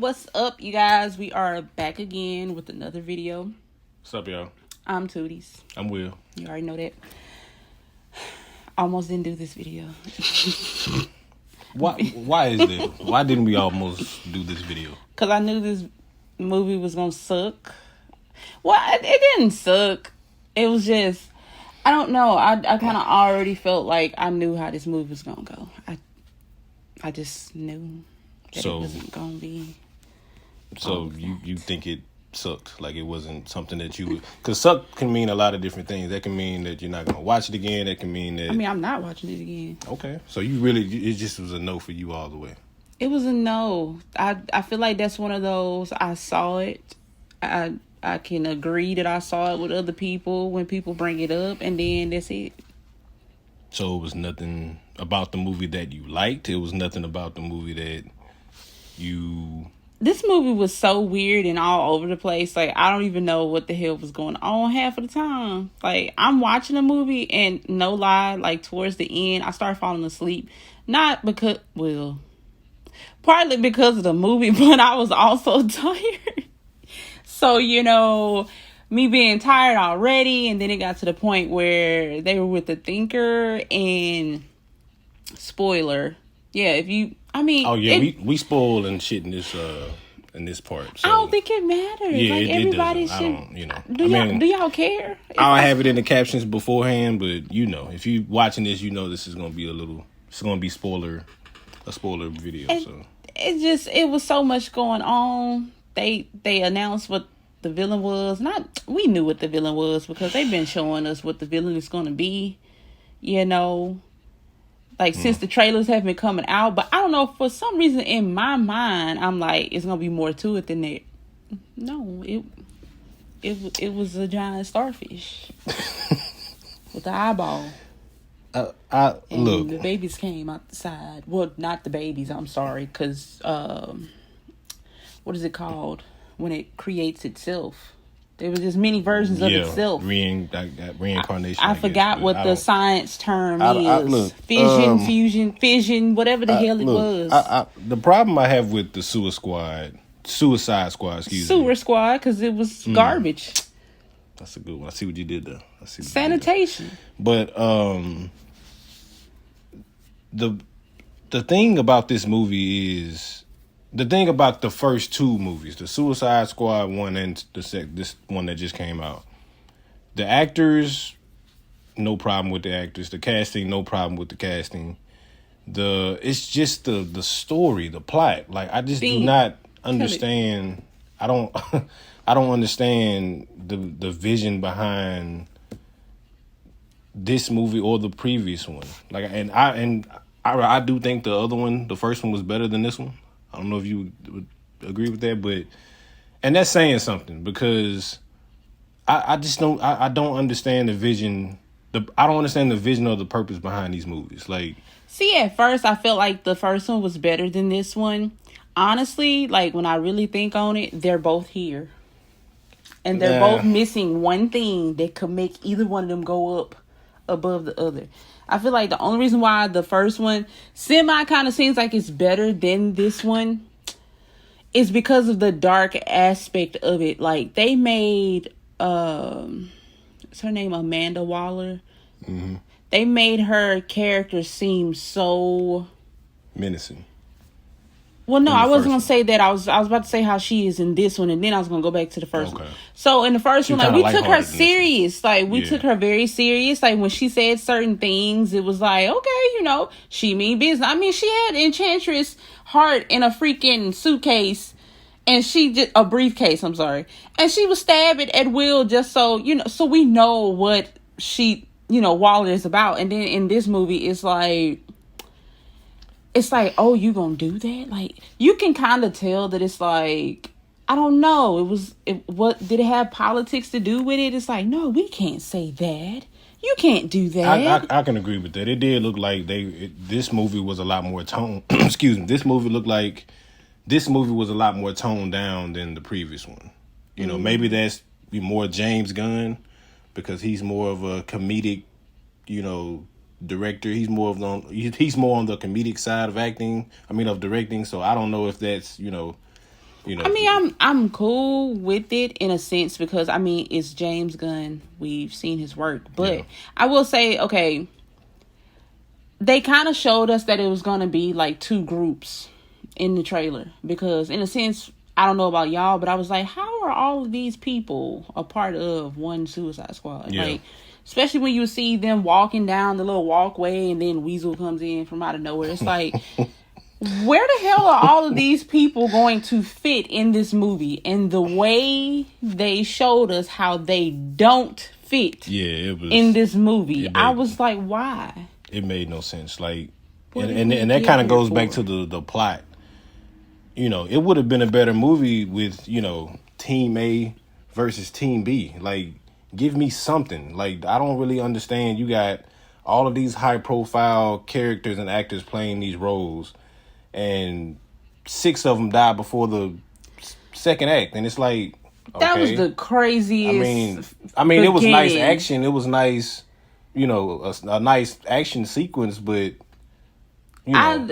what's up, you guys? We are back again with another video. What's up, y'all? I'm Tooties. I'm Will. You already know that. Almost didn't do this video. Why is that? Why didn't we almost do this video? Because I knew this movie was going to suck. Well, it didn't suck. It was just, I don't know. I kind of already felt like I knew how this movie was going to go. I just knew that it wasn't going to be. So you think it sucked? Like it wasn't something that you would... Because suck can mean a lot of different things. That can mean that you're not going to watch it again. That can mean that... I mean, I'm not watching it again. Okay. So you really... It just was a no for you all the way. It was a no. I feel like that's one of those, I saw it. I can agree that I saw it with other people when people bring it up, and then that's it. So it was nothing about the movie that you liked? It was nothing about the movie that you... This movie was so weird and all over the place. Like, I don't even know what the hell was going on half of the time. Like, I'm watching a movie and no lie, like towards the end, I started falling asleep. Not because, well, partly because of the movie, but I was also tired. So, you know, me being tired already, and then it got to the point where they were with the thinker and spoiler. Yeah, if you... I mean, oh yeah, we spoil and shit in this part. So. I don't think it matters. Yeah, like everybody should. I don't, you know. Do y'all care? I'll have it in the captions beforehand, but you know, if you watching this, you know this is gonna be it's gonna be a spoiler video. So it was so much going on. They announced what the villain was. We knew what the villain was because they've been showing us what the villain is gonna be. You know. Like, since the trailers have been coming out. But I don't know, for some reason in my mind, I'm like, it's going to be more to it than that. No, it was a giant starfish. With the eyeball. Look. The babies came out the side. Well, not the babies, I'm sorry. Because, what is it called? When it creates itself. There was just many versions of itself. Reincarnation. I forgot what the science term is. Fission, whatever the hell it was. The problem I have with the Suicide Squad, Sewer Squad, because it was garbage. That's a good one. I see what you did there. Sanitation. But the thing about this movie is... The thing about the first two movies, the Suicide Squad one and this one that just came out, the actors, no problem with the actors. The casting, no problem with the casting. It's just the story, the plot. Like, I just do not understand. I don't understand the vision behind this movie or the previous one. Like, I do think the other one, the first one, was better than this one. I don't know if you would agree with that, and that's saying something because I just don't understand the vision. I don't understand the vision or the purpose behind these movies. Like, see, at first I felt like the first one was better than this one. Honestly, like when I really think on it, they're both here, and they're both missing one thing that could make either one of them go up above the other. I feel like the only reason why the first one semi kind of seems like it's better than this one is because of the dark aspect of it. Like, they made what's her name, Amanda Waller. Mm-hmm. They made her character seem so menacing. Well, no, I wasn't gonna say that. I was about to say how she is in this one, and then I was gonna go back to the first one. So in the first one, like, we took her serious. Like, we took her very serious. Like, when she said certain things, it was like, okay, you know, she mean business. I mean, she had Enchantress heart in a freaking suitcase, and she just a briefcase. I'm sorry, and she was stabbing at will just so, you know, so we know what she, you know, Waller is about. And then in this movie, it's like, oh, you gonna do that? Like, you can kind of tell that it's like, I don't know. What did it have politics to do with it? It's like, no, we can't say that. You can't do that. I can agree with that. It did look like this movie was a lot more toned. Excuse me. This movie was a lot more toned down than the previous one. You know, maybe that's more James Gunn because he's more of a comedic, you know, director. He's more on the comedic side of acting. Of directing. So I don't know if that's, you know, You know, I mean, I'm cool with it in a sense because I mean it's James Gunn. We've seen his work, but Yeah. I will say, okay, they kind of showed us that it was gonna be like two groups in the trailer because in a sense, I don't know about y'all, but I was like, how are all of these people a part of one Suicide Squad? Yeah. Like, especially when you see them walking down the little walkway and then Weasel comes in from out of nowhere. It's like, where the hell are all of these people going to fit in this movie? And the way they showed us how they don't fit it was in this movie, it I made- was like, why? It made no sense. Like, What and did we that get kind of here goes back for? to the plot. You know, it would have been a better movie with, you know, Team A versus Team B. Like, give me something. Like, I don't really understand. You got all of these high profile characters and actors playing these roles, and 6 of them die before the second act, and it's like, That was okay. the craziest. I mean, it was nice beginning. action. It was nice, you know, a nice action sequence, but you know,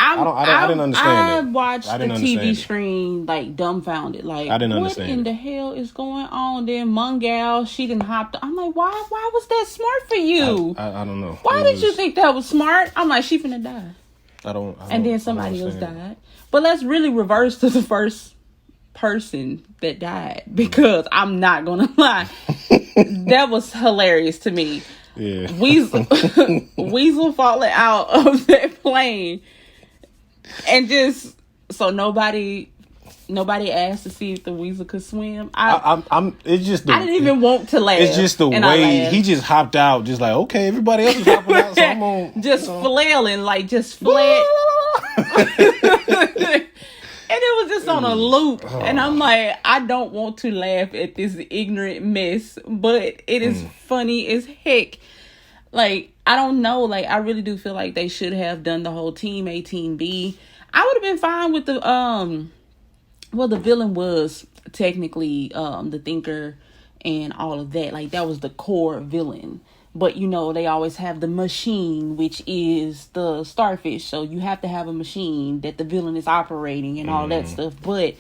I didn't understand I that. watched I the didn't TV understand it. screen like dumbfounded. Like, I didn't what understand in it. the hell is going on? Then Mungal, she didn't hop. I'm like, why was that smart for you? I don't know. Why It did you was- think that was smart? I'm like, she finna die. I don't. And then somebody else died. But let's really reverse to the first person that died because I'm not gonna lie, that was hilarious to me. Yeah. Weasel falling out of that plane, and just so nobody asked to see if the Weasel could swim. I'm. It's just. I didn't even want to laugh. It's just the and I way laughed. he just hopped out, just like, okay, everybody else is hopping out, so I'm on. just flailing, like just flailing. And it was just on a loop. And I'm like, I don't want to laugh at this ignorant mess, but it is funny as heck. Like, I don't know. Like, I really do feel like they should have done the whole Team A, Team B. I would have been fine with the, well, the villain was technically the Thinker and all of that. Like, that was the core villain. But, you know, they always have the machine, which is the starfish. So you have to have a machine that the villain is operating and all that stuff. But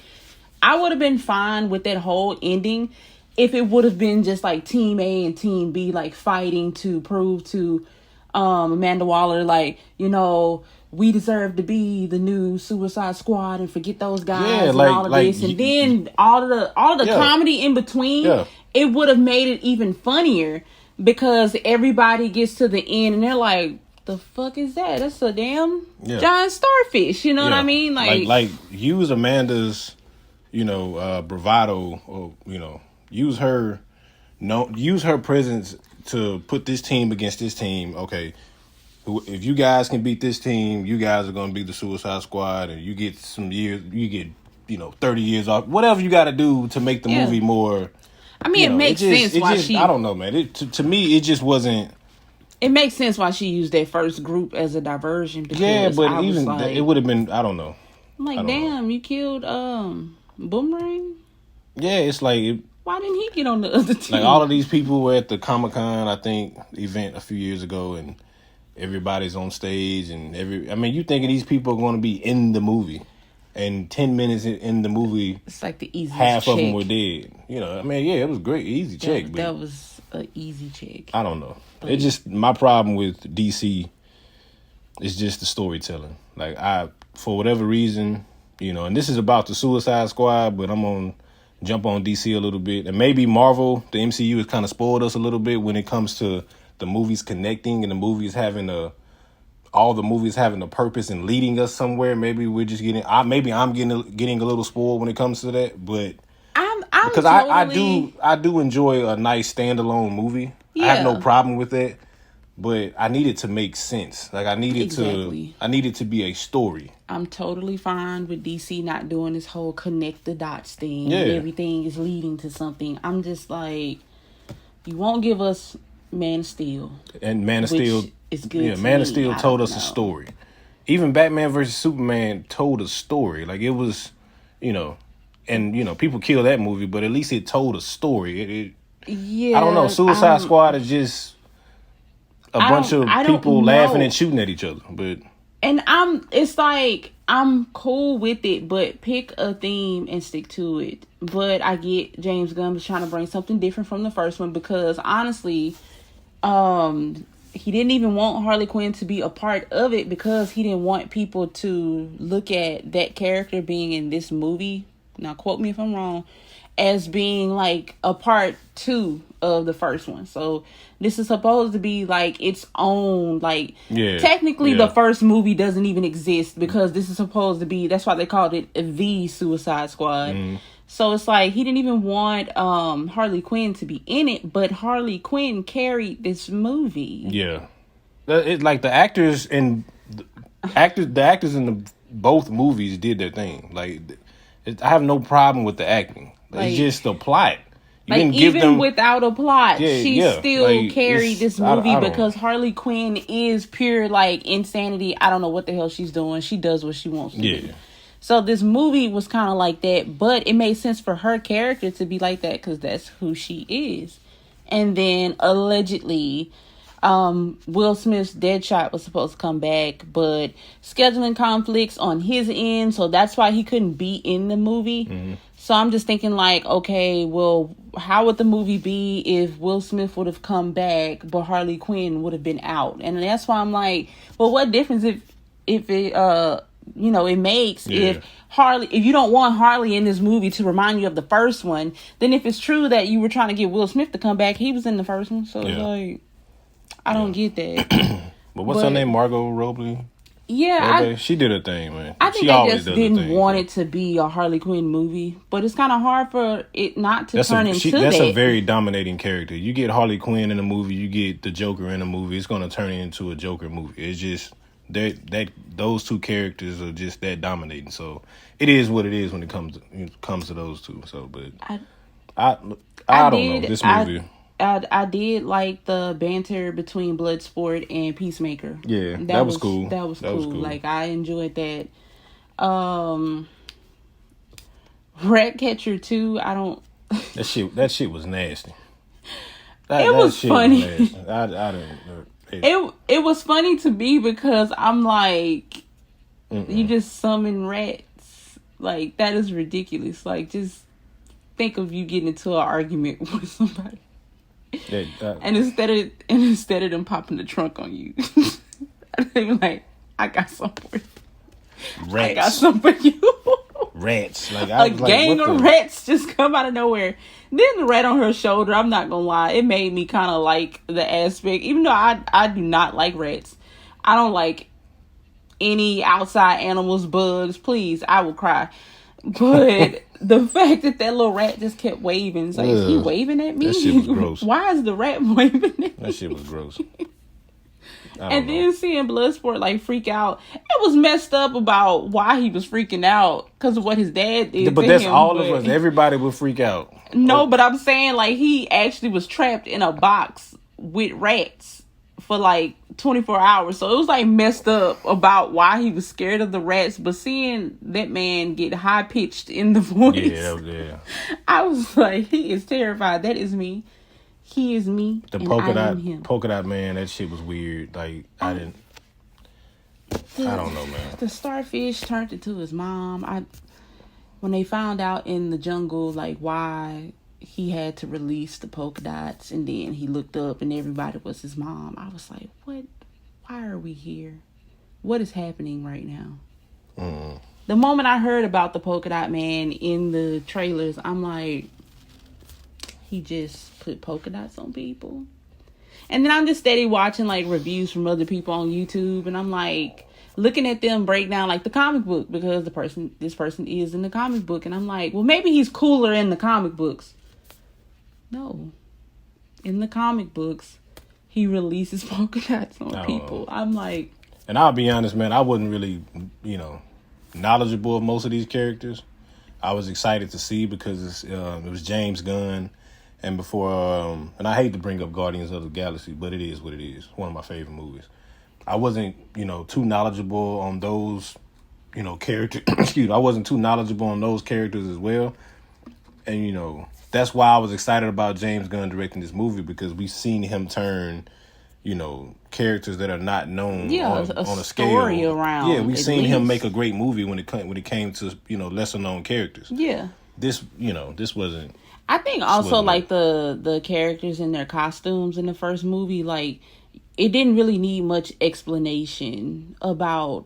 I would have been fine with that whole ending if it would have been just like Team A and Team B, like fighting to prove to Amanda Waller, like, you know, we deserve to be the new Suicide Squad and forget those guys and like- all of like this. And then all of the Yeah. comedy in between, Yeah. it would have made it even funnier because everybody gets to the end and they're like, the fuck is that? That's a damn giant starfish. You know what I mean? Like use Amanda's, you know, bravado, or, you know, use her presence to put this team against this team. Okay, if you guys can beat this team, you guys are going to be the Suicide Squad, and you get some years, you get, you know, 30 years off, whatever you got to do to make the movie more. I mean, it makes sense why she. I don't know, man. To me, it just wasn't. It makes sense why she used that first group as a diversion. Yeah, but I was even like, it would have been. I don't know. I'm like, I don't damn, you killed Boomerang. Yeah, it's like Why didn't he get on the other team? like all of these people were at the Comic-Con, I think, event a few years ago, and everybody's on stage, and I mean, you thinking these people are going to be in the movie, and 10 minutes in the movie, It's like the easiest half check. of them were dead. You know, I mean, yeah, it was great, easy check, but That was an easy check. I don't know. It's just my problem with DC is just the storytelling. Like, for whatever reason, you know, and this is about the Suicide Squad, but I'm on jump on DC a little bit, and maybe Marvel, the MCU, has kind of spoiled us a little bit when it comes to the movies connecting and the movies having all the movies having a purpose and leading us somewhere. Maybe we're just getting. Maybe I'm getting a little spoiled when it comes to that, but I'm because totally, I do enjoy a nice standalone movie. I have no Yeah. problem with that, but I need it to make sense. Like I need it Exactly. to be a story. I'm totally fine with DC not doing this whole connect the dots thing. Yeah. Everything is leading to something. I'm just like, you won't give us Man of Steel. And Man of Which Steel, is good yeah, to Man of me. Steel I told don't us a know. story. Even Batman versus Superman told a story. Like it was, you know, and you know people kill that movie, but at least it told a story. Yeah. I don't know. Suicide Squad is just a bunch of I don't people laughing know. and shooting at each other. But And it's like, I'm cool with it, but pick a theme and stick to it. But I get James Gunn was trying to bring something different from the first one because honestly, he didn't even want Harley Quinn to be a part of it because he didn't want people to look at that character being in this movie. Now, quote me if I'm wrong, as being like a part 2 of the first one. So this is supposed to be like its own, like, technically the first movie doesn't even exist because this is supposed to be, that's why they called it the Suicide Squad. So it's like he didn't even want Harley Quinn to be in it, but Harley Quinn carried this movie. Yeah, it like the actors in the actors in the both movies did their thing. Like, I have no problem with the acting. Like, it's just the plot. You like, didn't give even them, without a plot, she still like, carried this movie I because Harley Quinn is pure, like, insanity. I don't know what the hell she's doing. She does what she wants to do. So this movie was kind of like that, but it made sense for her character to be like that because that's who she is. And then allegedly, Will Smith's Deadshot was supposed to come back, but scheduling conflicts on his end, so that's why he couldn't be in the movie. So I'm just thinking like, okay, well, how would the movie be if Will Smith would have come back, but Harley Quinn would have been out? And that's why I'm like, well, what difference if it it makes if you don't want Harley in this movie to remind you of the first one, then if it's true that you were trying to get Will Smith to come back, he was in the first one. So it's like, I don't get that. But what's her name? Margot Robbie? Yeah. She did her thing, man. I think they just didn't want it to be a Harley Quinn movie. But it's kind of hard for it not to turn into that. That's a very dominating character. You get Harley Quinn in a movie, you get the Joker in a movie, it's going to turn into a Joker movie. It's just those two characters are just that dominating. So it is what it is when it comes to those two. So, but I don't know this movie. I did like the banter between Bloodsport and Peacemaker. Yeah, that was cool. That was cool. Like, I enjoyed that. Ratcatcher 2, I don't. That shit was nasty. It was funny. I didn't. It was funny to me because I'm like, you just summon rats. Like, that is ridiculous. Like, just think of you getting into an argument with somebody. And instead of them popping the trunk on you, they were like, I got something for you. Rats. I got something for you. Rats. Like, a gang of rats just come out of nowhere. Then the rat on her shoulder, I'm not gonna lie, it made me kind of like the aspect, even though I do not like rats. I don't like any outside animals, bugs, please, I will cry. But the fact that little rat just kept waving, it's like, is he waving at me? That shit was gross. Why is the rat waving at me? That shit was gross. And then seeing Bloodsport like freak out, it was messed up about why he was freaking out because of what his dad did. But that's all of us. Everybody would freak out. No, but I'm saying like he actually was trapped in a box with rats for like 24 hours. So it was like messed up about why he was scared of the rats. But seeing that man get high pitched in the voice, yeah, I was like, he is terrified. That is me. He is me. The polka dot man, that shit was weird. Like, I don't know, man. The starfish turned into his mom. When they found out in the jungle, like, why he had to release the polka dots, and then he looked up and everybody was his mom, I was like, what? Why are we here? What is happening right now? The moment I heard about the polka dot man in the trailers, I'm like, he just put polka dots on people. And then I'm just steady watching like reviews from other people on YouTube, and I'm like looking at them break down like the comic book because this person is in the comic book, and I'm like, well, maybe he's cooler in the comic books. No, in the comic books, he releases polka dots on people. I'm like, and I'll be honest, man, I wasn't really, knowledgeable of most of these characters. I was excited to see because it was James Gunn. And before, and I hate to bring up Guardians of the Galaxy, but it is what it is. One of my favorite movies. I wasn't, too knowledgeable on those, characters. I wasn't too knowledgeable on those characters as well. And, that's why I was excited about James Gunn directing this movie, because we've seen him turn, characters that are not known on a scale. Story around. Yeah, we've seen him make a great movie when it came to lesser known characters. Yeah. This wasn't. I think also like the characters in their costumes in the first movie, like it didn't really need much explanation about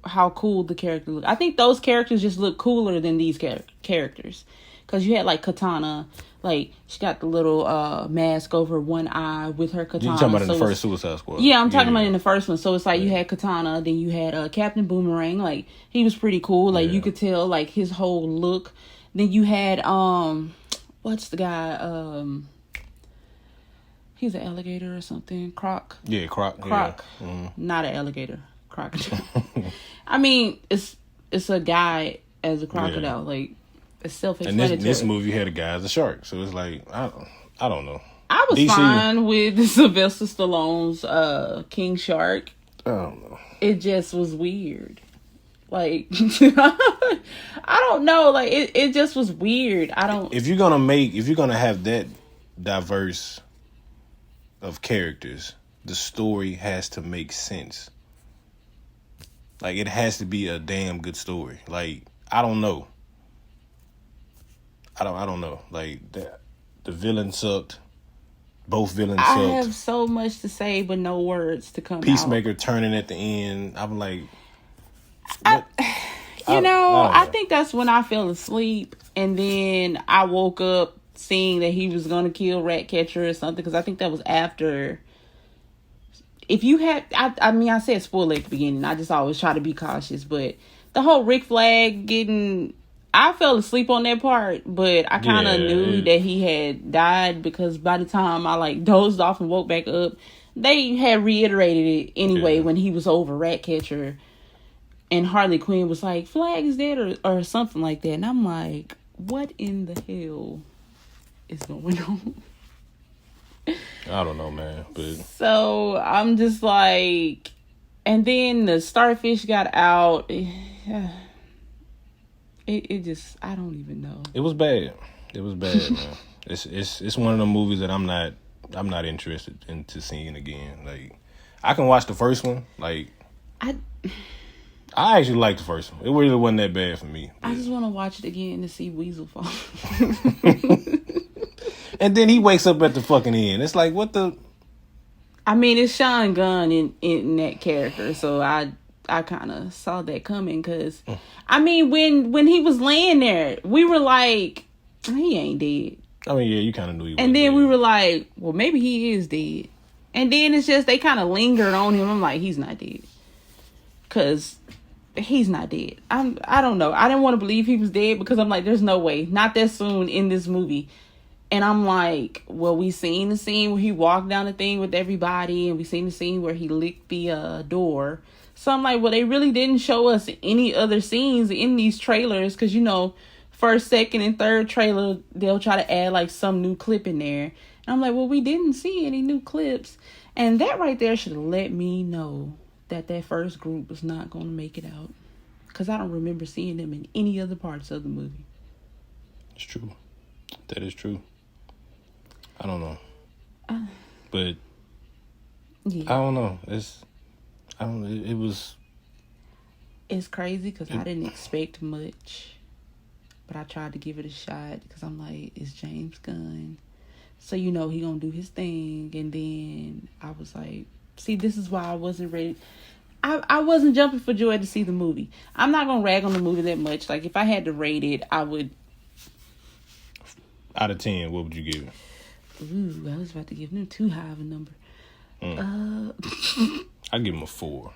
how cool the character looked. I think those characters just look cooler than these characters, because you had like Katana, like she got the little mask over one eye with her katana. You're talking about in the first Suicide Squad? Yeah, I'm talking about in the first one. So it's like you had Katana, then you had Captain Boomerang. Like he was pretty cool. Like you could tell like his whole look. Then you had what's the guy? He's an alligator or something. Croc. Yeah, Croc. Croc. Yeah. Mm-hmm. Not an alligator. Crocodile. I mean, it's a guy as a crocodile. Like it's self-explanatory. And this movie had a guy as a shark, so it's like I don't know. I was fine with Sylvester Stallone's King Shark. I don't know. It just was weird. Like I don't know. Like it just was weird. If you're gonna have that diverse of characters, the story has to make sense. Like it has to be a damn good story. Like I don't know. I don't know. Like the villain sucked. Both villains sucked. I have so much to say, but no words to come out. Peacemaker turning at the end. I'm like, I think that's when I fell asleep, and then I woke up seeing that he was gonna kill Ratcatcher or something, because I think that was after. If you had, I said spoiler at the beginning. I just always try to be cautious, but the whole Rick Flag getting, I fell asleep on that part, but I kind of knew that he had died, because by the time I like dozed off and woke back up, they had reiterated it anyway when he was over Ratcatcher, and Harley Quinn was like, Flag is dead or something like that, and I'm like, what in the hell is going on? I don't know, man. But so I'm just like, and then the starfish got out. It just, I don't even know. It was bad. It was bad, man. It's one of the movies that I'm not interested into seeing again. Like I can watch the first one. Like I actually liked the first one. It really wasn't that bad for me. I just want to watch it again to see Weasel fall. And then he wakes up at the fucking end. It's like, what the? I mean, it's Sean Gunn in that character, so I kind of saw that coming, because, I mean, when he was laying there, we were like, he ain't dead. I mean, yeah, you kind of knew he was. And then dead. we were like, well, maybe he is dead. And then it's just, they kind of lingered on him. I'm like, he's not dead. Because he's not dead. I don't know. I didn't want to believe he was dead, because I'm like, there's no way. Not that soon in this movie. And I'm like, well, we seen the scene where he walked down the thing with everybody, and we seen the scene where he licked the door. So I'm like, well, they really didn't show us any other scenes in these trailers, because, first, second, and third trailer, they'll try to add like some new clip in there. And I'm like, well, we didn't see any new clips. And that right there should have let me know that first group was not going to make it out, because I don't remember seeing them in any other parts of the movie. It's true. That is true. I don't know. But yeah. I don't know. It was. It's crazy, because I didn't expect much, but I tried to give it a shot, because I'm like, it's James Gunn, so he gonna do his thing. And then I was like, see, this is why I wasn't ready. I wasn't jumping for joy to see the movie. I'm not gonna rag on the movie that much. Like, if I had to rate it, I would. Out of 10, what would you give it? Ooh, I was about to give them too high of a number. I'd give them a 4.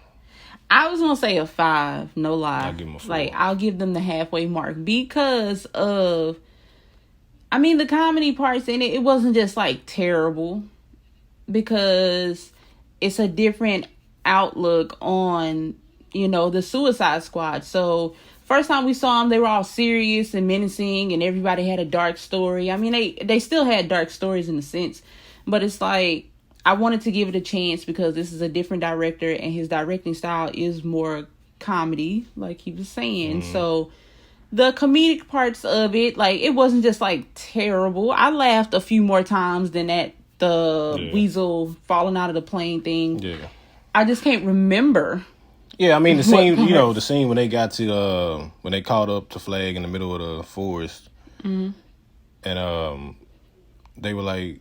I was gonna say a 5, no lie. I'll give them a 4. Like, I'll give them the halfway mark, because of, I mean, the comedy parts in it wasn't just like terrible, because it's a different outlook on, the Suicide Squad. So first time we saw them, they were all serious and menacing, and everybody had a dark story. I mean, they still had dark stories in a sense, but it's like, I wanted to give it a chance, because this is a different director, and his directing style is more comedy, like he was saying. So the comedic parts of it, like, it wasn't just like terrible. I laughed a few more times than that the weasel falling out of the plane thing. Yeah. I just can't remember. Yeah, I mean the scene, the scene when they got to when they caught up to Flag in the middle of the forest, and they were like,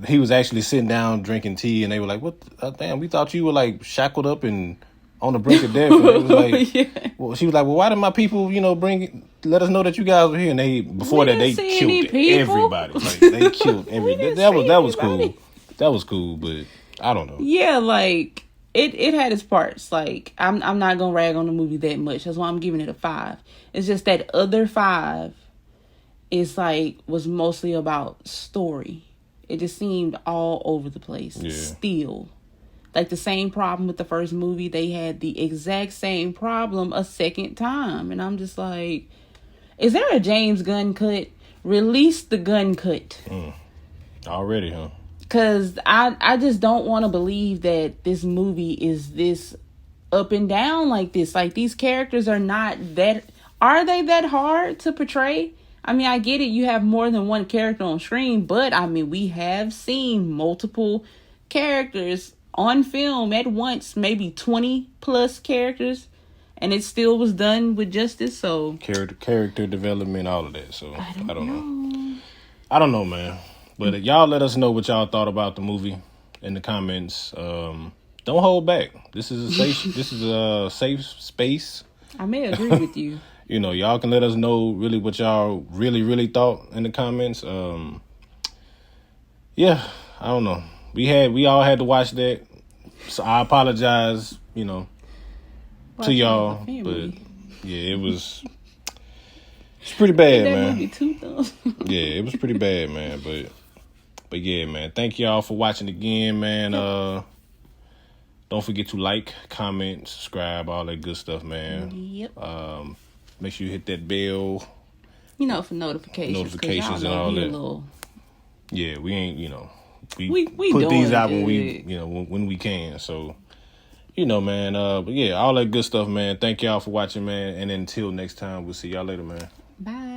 he was actually sitting down drinking tea, and they were like, "What? Damn, we thought you were like shackled up and on the brink of death." And it was like, well, she was like, "Well, why did my people, let us know that you guys were here?" And they killed everybody. Like they killed everybody. That was cool. That was cool, but I don't know. Yeah, like. It had its parts. Like, I'm not gonna rag on the movie that much. That's why I'm giving it a 5. It's just that other 5 is like was mostly about story. It just seemed all over the place. Yeah. Still. Like the same problem with the first movie, they had the exact same problem a second time. And I'm just like, is there a James Gunn cut? Release the Gunn cut. Already, huh? Because I just don't want to believe that this movie is this up and down like this. Like, these characters are not that... Are they that hard to portray? I mean, I get it. You have more than one character on screen. But, I mean, we have seen multiple characters on film at once. Maybe 20 plus characters. And it still was done with justice. So Character development, all of that. So, I don't know. I don't know, man. But y'all let us know what y'all thought about the movie in the comments. Don't hold back. This is a safe space. I may agree with you. Y'all can let us know really what y'all really, really thought in the comments. Yeah, I don't know. We all had to watch that. So I apologize, to y'all. But yeah, it's pretty bad, man. Movie too, though. Yeah, it was pretty bad, man. But yeah, man. Thank y'all for watching again, man. Don't forget to like, comment, subscribe, all that good stuff, man. Yep. Make sure you hit that bell. For notifications. Notifications and all that. Yeah, we ain't, we put these out good. when we, when we can. So, man. But yeah, all that good stuff, man. Thank y'all for watching, man. And until next time, we'll see y'all later, man. Bye.